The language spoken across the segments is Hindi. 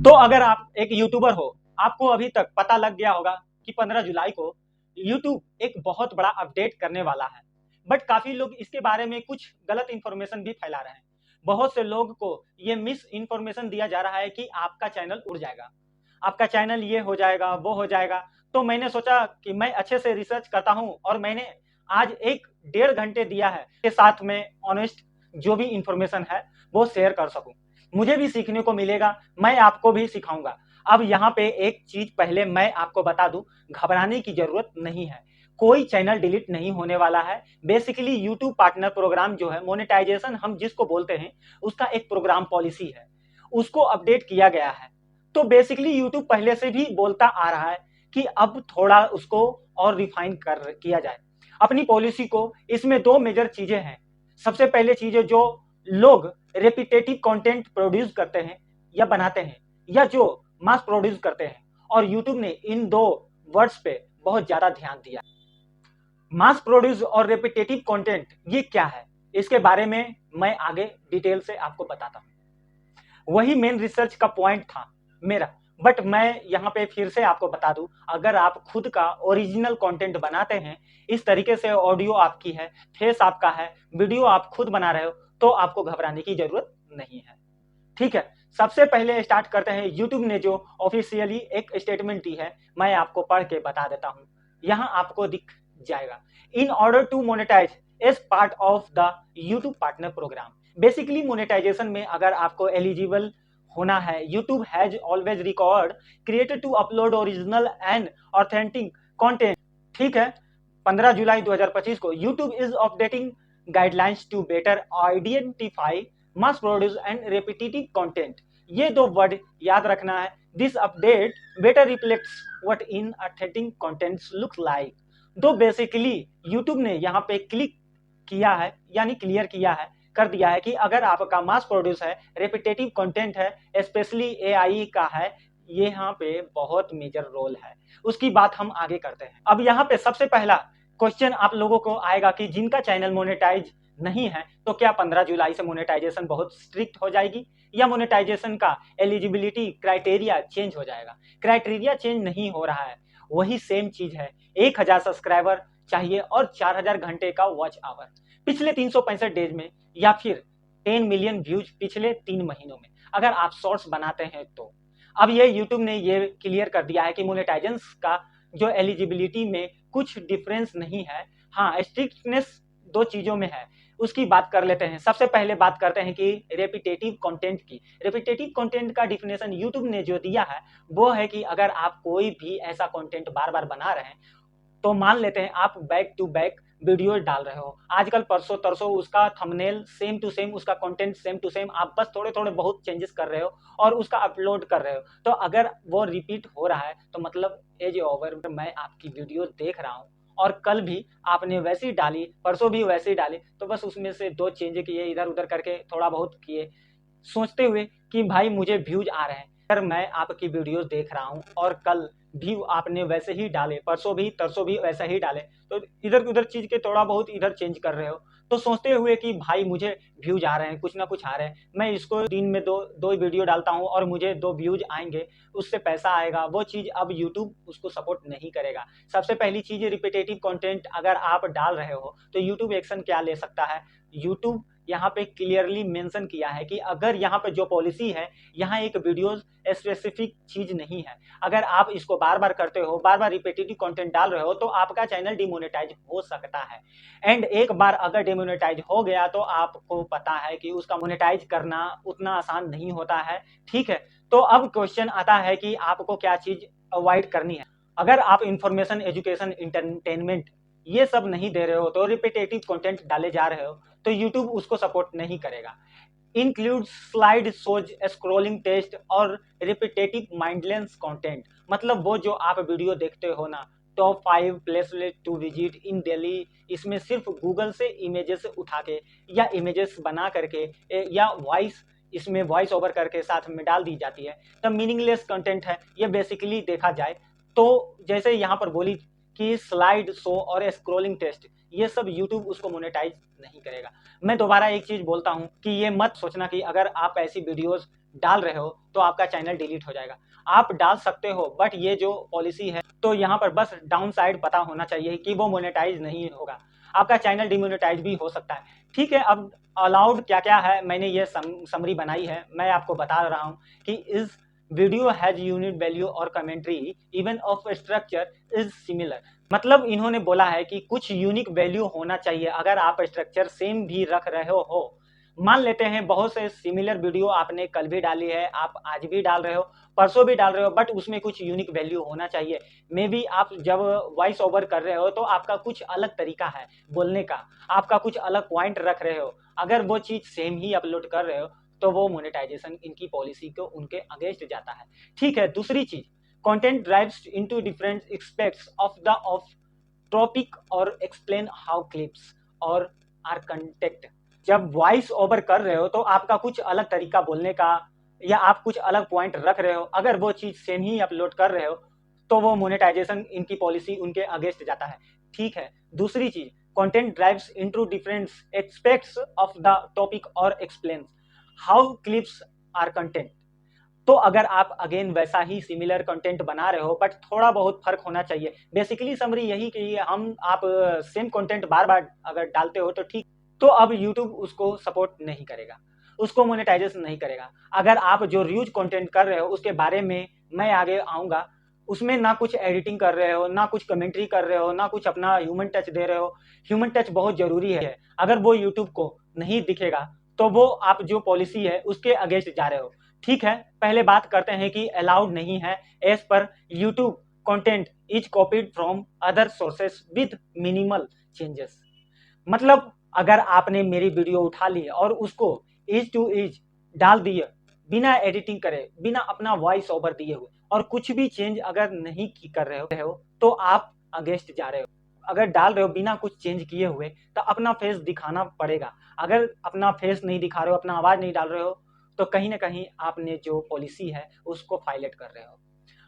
तो अगर आप एक यूट्यूबर हो, आपको अभी तक पता लग गया होगा कि 15 जुलाई को यूट्यूब एक बहुत बड़ा अपडेट करने वाला है। बट काफी लोग इसके बारे में कुछ गलत इंफॉर्मेशन भी फैला रहे हैं। बहुत से लोग को ये मिस इंफॉर्मेशन दिया जा रहा है कि आपका चैनल उड़ जाएगा, आपका चैनल ये हो जाएगा, वो हो जाएगा। तो मैंने सोचा कि मैं अच्छे से रिसर्च करता हूँ और मैंने आज 1 डेढ़ घंटे दिया है के साथ में ऑनेस्ट जो भी इंफॉर्मेशन है वो शेयर कर सकूं। मुझे भी सीखने को मिलेगा, मैं आपको भी सिखाऊंगा। अब यहाँ पे एक चीज पहले मैं आपको बता दूं, घबराने की जरूरत नहीं है। कोई चैनल डिलीट नहीं होने वाला है। बेसिकली यूट्यूब पार्टनर प्रोग्राम जो है, मोनेटाइजेशन हम जिसको बोलते हैं, उसका एक प्रोग्राम पॉलिसी है, उसको अपडेट किया गया है। तो बेसिकली यूट्यूब पहले से भी बोलता आ रहा है कि अब थोड़ा उसको और रिफाइन कर किया जाए अपनी पॉलिसी को। इसमें दो मेजर चीजें हैं। सबसे पहले चीजें, जो लोग रेपिटेटिव कंटेंट प्रोड्यूस करते हैं या बनाते हैं, या जो मास प्रोड्यूस करते हैं, और यूट्यूब ने इन दो वर्ड्स पे बहुत ज्यादा ध्यान दिया। मास प्रोड्यूस और रेपिटेटिव कंटेंट ये क्या है, इसके बारे में मैं आगे डिटेल से आपको बताता हूं। वही मेन रिसर्च का पॉइंट था मेरा। बट मैं यहाँ पे फिर से आपको बता दूं, अगर आप खुद का ओरिजिनल कंटेंट बनाते हैं, इस तरीके से ऑडियो आपकी है, फेस आपका है, वीडियो आप खुद बना रहे हो, तो आपको घबराने की जरूरत नहीं है। ठीक है, सबसे पहले स्टार्ट करते हैं। यूट्यूब ने जो ऑफिशियली एक स्टेटमेंट दी है, मैं आपको पढ़ के बता देता हूं, यहां आपको दिख जाएगा। In order to monetise as part of the YouTube partner programme. Basically monetisation में अगर आपको एलिजिबल होना है, YouTube has always record created to upload original and authentic content. ठीक है, 15 जुलाई 2025 को YouTube is updating guidelines to better identify mass produced and repetitive content. ये दो वर्ड याद रखना है। This update better reflects what inauthentic contents looks like. तो बेसिकली यूट्यूब ने यहाँ पे क्लिक किया है, यानी क्लियर किया है, कर दिया है कि अगर आपका मास प्रोड्यूस है, रेपिटेटिव कंटेंट है, स्पेशली एआई का है, ये यहाँ पे बहुत मेजर रोल है। उसकी बात हम आगे करते हैं। अब यहाँ पे सबसे पहला क्वेश्चन आप लोगों को आएगा कि जिनका चैनल मोनेटाइज नहीं है, तो क्या 15 जुलाई से मोनेटाइजेशन बहुत स्ट्रिक्ट हो जाएगी, या मोनेटाइजेशन का एलिजिबिलिटी क्राइटेरिया चेंज हो जाएगा? क्राइटेरिया चेंज नहीं हो रहा है, वही सेम चीज है। 1000 सब्सक्राइबर चाहिए और 4000 घंटे का वॉच आवर पिछले 365 डेज में, या फिर 10 मिलियन व्यूज पिछले 3 महीनों में, अगर आप शॉर्ट्स बनाते हैं तो। अब ये यूट्यूब ने ये क्लियर कर दिया है कि मोनेटाइजेशन का जो एलिजिबिलिटी में कुछ डिफरेंस नहीं है। हाँ, स्ट्रिक्टनेस दो चीजों में है, उसकी बात कर लेते हैं। सबसे पहले बात करते हैं कि रेपिटेटिव कंटेंट की। रेपिटेटिव कंटेंट का डिफिनेशन यूट्यूब ने जो दिया है वो है कि अगर आप कोई भी ऐसा कंटेंट बार बार बना रहे हैं, तो मान लेते हैं आप बैक टू बैक वीडियो डाल रहे हो, आजकल परसों तरसों उसका थंबनेल सेम टू सेम, उसका कंटेंट सेम टू सेम, आप बस थोड़े थोड़े बहुत चेंजेस कर रहे हो और उसका अपलोड कर रहे हो, तो अगर वो रिपीट हो रहा है तो मतलब एज ओवर, मैं आपकी वीडियो देख रहा हूँ और कल भी आपने वैसी डाली, परसों भी वैसी डाली, तो बस उसमें से दो चेंज किए, इधर उधर करके थोड़ा बहुत किए, सोचते हुए कि भाई मुझे व्यूज आ रहे हैं। अगर मैं आपकी वीडियो देख रहा हूं और कल भी आपने वैसे ही डाले, परसों भी तरसों भी वैसे ही डाले, तो इधर उधर चीज के थोड़ा बहुत इधर चेंज कर रहे हो, तो सोचते हुए कि भाई मुझे व्यूज आ रहे हैं, कुछ ना कुछ आ रहे हैं, मैं इसको दिन में दो दो वीडियो डालता हूं और मुझे 2 व्यूज आएंगे, उससे पैसा आएगा, वो चीज अब यूट्यूब उसको सपोर्ट नहीं करेगा। सबसे पहली चीज, रिपीटेटिव कंटेंट अगर आप डाल रहे हो तो यूट्यूब एक्शन क्या ले सकता है? यूट्यूब यहाँ पे क्लियरली मेंशन किया है कि अगर यहाँ पे जो पॉलिसी है, यहाँ एक वीडियो स्पेसिफिक चीज नहीं है, अगर आप इसको बार बार करते हो, बार बार रिपीटेटिव कंटेंट डाल रहे हो, तो आपका चैनल डिमोनेटाइज हो सकता है। एंड एक बार अगर डिमोनेटाइज हो गया तो आपको पता है कि उसका मोनेटाइज करना उतना आसान नहीं होता है। ठीक है, तो अब क्वेश्चन आता है कि आपको क्या चीज अवॉइड करनी है। अगर आप इंफॉर्मेशन, एजुकेशन, इंटरटेनमेंट ये सब नहीं दे रहे हो, तो रिपीटेटिव कंटेंट डाले जा रहे हो, तो यूट्यूब उसको सपोर्ट नहीं करेगा। Include slide shows, scrolling text और रिपीटेटिव माइंडलेस कंटेंट, मतलब वो जो आप वीडियो देखते हो ना, top 5 place to visit in Delhi, इसमें सिर्फ गूगल से इमेजेस उठा के या इमेजेस बना करके या वॉइस, इसमें वॉइस ओवर करके साथ में डाल दी जाती है, तब मीनिंगलेस कंटेंट है ये। बेसिकली देखा जाए तो जैसे यहाँ पर बोली कि स्लाइड शो और स्क्रोलिंग टेस्ट, ये सब यूट्यूब उसको मोनेटाइज नहीं करेगा। मैं दोबारा एक चीज बोलता हूँ कि ये मत सोचना कि अगर आप ऐसी वीडियोस डाल रहे हो तो आपका चैनल डिलीट हो जाएगा। आप डाल सकते हो, बट ये जो पॉलिसी है तो यहाँ पर बस डाउन साइड पता होना चाहिए कि वो मोनेटाइज नहीं होगा, आपका चैनल डिमोनेटाइज भी हो सकता है। ठीक है, अब अलाउड क्या क्या है मैंने ये समरी बनाई है, मैं आपको बता रहा हूँ कि इस वीडियो हैज यूनिक वैल्यू और commentary even of structure is similar. मतलब इन्होंने बोला है कि कुछ यूनिक वैल्यू होना चाहिए अगर आप स्ट्रक्चर सेम भी रख रहे हो। मान लेते हैं बहुत से सिमिलर वीडियो आपने कल भी डाली है, आप आज भी डाल रहे हो, परसों भी डाल रहे हो, बट उसमें कुछ यूनिक वैल्यू होना चाहिए। मे बी आप जब वॉइस ओवर कर रहे हो तो आपका कुछ अलग तरीका है बोलने का, आपका कुछ अलग पॉइंट रख रहे हो, अगर वो चीज सेम ही अपलोड कर रहे हो तो वो मोनेटाइजेशन इनकी पॉलिसी को उनके अगेंस्ट जाता है। ठीक है, दूसरी चीज, content drives into different aspects of topic और एक्सप्लेन हाउ क्लिप्स और आर कंटेक्ट। जब वॉइस ओवर कर रहे हो तो आपका कुछ अलग तरीका बोलने का या आप कुछ अलग पॉइंट रख रहे हो, अगर वो चीज सेम ही अपलोड कर रहे हो तो वो मोनेटाइजेशन इनकी पॉलिसी उनके अगेंस्ट जाता है। ठीक है, दूसरी चीज, content drives into different aspects of the topic और explains how clips are content. तो अगर आप अगेन वैसा ही सिमिलर कंटेंट बना रहे हो बट थोड़ा बहुत फर्क होना चाहिए। बेसिकली समरी यही कि हम आप सेम कंटेंट बार बार अगर डालते हो तो ठीक, तो अब यूट्यूब उसको सपोर्ट नहीं करेगा, उसको मोनेटाइजेशन नहीं करेगा। अगर आप जो रीयूज कंटेंट कर रहे हो उसके बारे में मैं आगे आऊंगा, उसमें ना कुछ एडिटिंग कर रहे हो, ना कुछ कमेंट्री कर रहे हो, ना कुछ अपना ह्यूमन टच दे रहे हो। ह्यूमन टच बहुत जरूरी है, अगर वो यूट्यूब को नहीं दिखेगा तो वो आप जो पॉलिसी है उसके अगेंस्ट जा रहे हो। ठीक है, पहले बात करते हैं कि अलाउड नहीं है as per YouTube content is copied from other sources with minimal changes. मतलब अगर आपने मेरी वीडियो उठा ली और उसको इज टू इज डाल दिए बिना एडिटिंग करे, बिना अपना वॉइस ओवर दिए हुए, और कुछ भी चेंज अगर नहीं कर रहे हो तो आप अगेंस्ट जा रहे हो। अगर डाल रहे हो बिना कुछ चेंज किए हुए तो अपना फेस दिखाना पड़ेगा। अगर अपना फेस नहीं दिखा रहे हो, अपना आवाज नहीं डाल रहे हो, तो कहीं ना कहीं आपने जो पॉलिसी है उसको वायलेट कर रहे हो।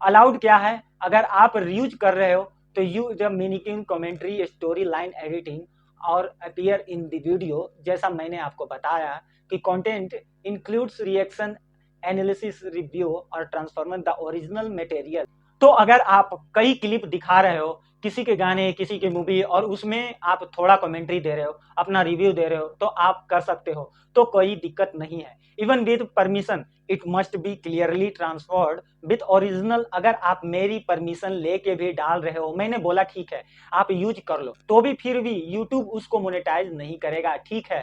अलाउड क्या है, अगर आप रीयूज कर रहे हो तो use the meaning commentary story line editing और अपीयर इन द वीडियो। जैसा मैंने आपको बताया कि content includes reaction, analysis, review और ट्रांसफॉर्म द ओरिजिनल मटेरियल। तो अगर आप कई क्लिप दिखा रहे हो किसी के गाने, किसी के मूवी, और उसमें आप थोड़ा कमेंट्री दे रहे हो, अपना रिव्यू दे रहे हो, तो आप कर सकते हो, तो कोई दिक्कत नहीं है। Even with permission it must be clearly transferred with original. अगर आप मेरी परमिशन लेके भी डाल रहे हो, मैंने बोला ठीक है आप यूज कर लो, तो भी फिर भी यूट्यूब उसको मोनेटाइज नहीं करेगा। ठीक है,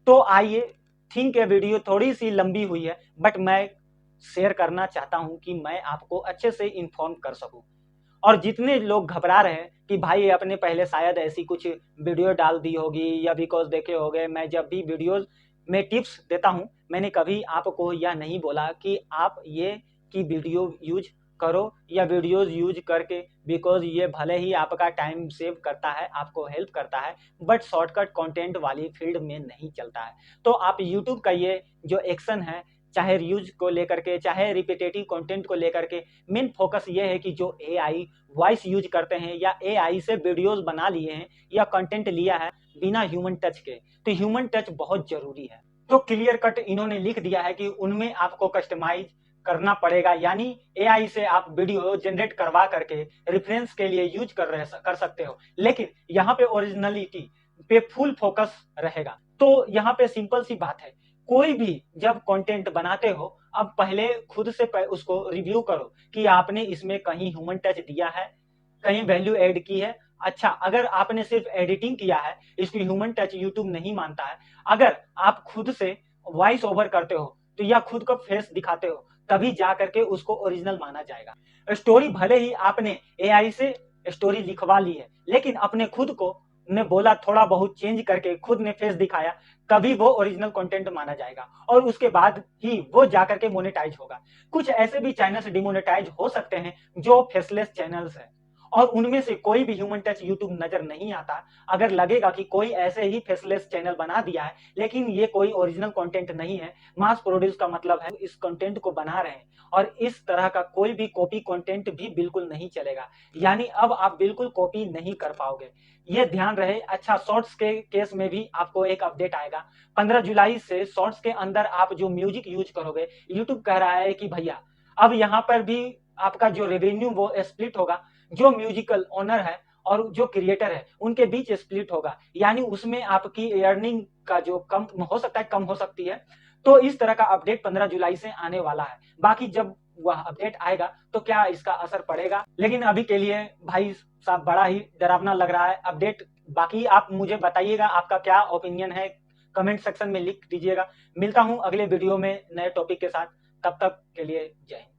तो आइए, थिंक ये वीडियो थोड़ी सी लंबी हुई है बट मैं शेयर करना चाहता हूं कि मैं आपको अच्छे से इन्फॉर्म कर सकूं। और जितने लोग घबरा रहे हैं कि भाई आपने पहले शायद ऐसी कुछ वीडियो डाल दी होगी या बिकॉज देखे होंगे, मैं जब भी वीडियोस में टिप्स देता हूं मैंने कभी आपको यह नहीं बोला कि आप ये की वीडियो यूज करो या वीडियोस यूज करके, बिकॉज ये भले ही आपका टाइम सेव करता है, आपको हेल्प करता है, बट शॉर्टकट कंटेंट वाली फील्ड में नहीं चलता है। तो आप यूट्यूब का ये जो एक्शन है, चाहे रिव्यूज को लेकर के, चाहे रिपीटेटिव कंटेंट को लेकर के, मेन फोकस ये है कि जो एआई वॉइस यूज करते हैं या एआई से वीडियोस बना लिए हैं या कंटेंट लिया है बिना ह्यूमन टच के, तो ह्यूमन टच बहुत जरूरी है। तो क्लियर कट इन्होंने लिख दिया है कि उनमें आपको कस्टमाइज करना पड़ेगा, यानी एआई से आप वीडियो जनरेट करवा करके रेफरेंस के लिए यूज कर सकते हो, लेकिन यहाँ पे ओरिजिनलिटी पे फुल फोकस रहेगा। तो यहाँ पे सिंपल सी बात है, कोई भी जब कंटेंट बनाते हो अब पहले खुद से उसको रिव्यू करो कि आपने इसमें कहीं ह्यूमन टच दिया है, कहीं वैल्यू ऐड की है। अच्छा, अगर आपने सिर्फ एडिटिंग किया है, इसको ह्यूमन टच यूट्यूब नहीं मानता है। अगर आप खुद से वॉइस ओवर करते हो तो या खुद का फेस दिखाते हो तभी जा करके उसको ओरिजिनल माना जाएगा। स्टोरी भले ही आपने एआई से स्टोरी लिखवा ली है, लेकिन अपने खुद को ने बोला, थोड़ा बहुत चेंज करके खुद ने फेस दिखाया, तभी वो ओरिजिनल कंटेंट माना जाएगा और उसके बाद ही वो जाकर के मोनेटाइज होगा। कुछ ऐसे भी चैनल्स डिमोनेटाइज हो सकते हैं जो फेसलेस चैनल्स है, और उनमें से कोई भी ह्यूमन टच यूट्यूब नजर नहीं आता। अगर लगेगा कि कोई ऐसे ही फेसलेस चैनल बना दिया है लेकिन ये कोई ओरिजिनल कंटेंट नहीं है, मास प्रोड्यूस का मतलब है इस कंटेंट को बना रहे हैं और इस तरह का कोई भी कॉपी कंटेंट भी बिल्कुल नहीं चलेगा। यानी अब आप बिल्कुल कॉपी नहीं कर पाओगे, ये ध्यान रहे। अच्छा, शॉर्ट्स के केस में भी आपको एक अपडेट आएगा। 15 जुलाई से शॉर्ट्स के अंदर आप जो म्यूजिक यूज करोगे, यूट्यूब कह रहा है कि भैया अब यहाँ पर भी आपका जो रेवेन्यू वो स्प्लिट होगा, जो म्यूजिकल ओनर है और जो क्रिएटर है उनके बीच स्प्लिट होगा। यानी उसमें आपकी अर्निंग का जो कम हो सकता है, कम हो सकती है। तो इस तरह का अपडेट 15 जुलाई से आने वाला है। बाकी जब वह अपडेट आएगा तो क्या इसका असर पड़ेगा, लेकिन अभी के लिए भाई साहब बड़ा ही डरावना लग रहा है अपडेट। बाकी आप मुझे बताइएगा आपका क्या ओपिनियन है, कमेंट सेक्शन में लिख दीजिएगा। मिलता हूं अगले वीडियो में नए टॉपिक के साथ, तब तक के लिए जय हिंद।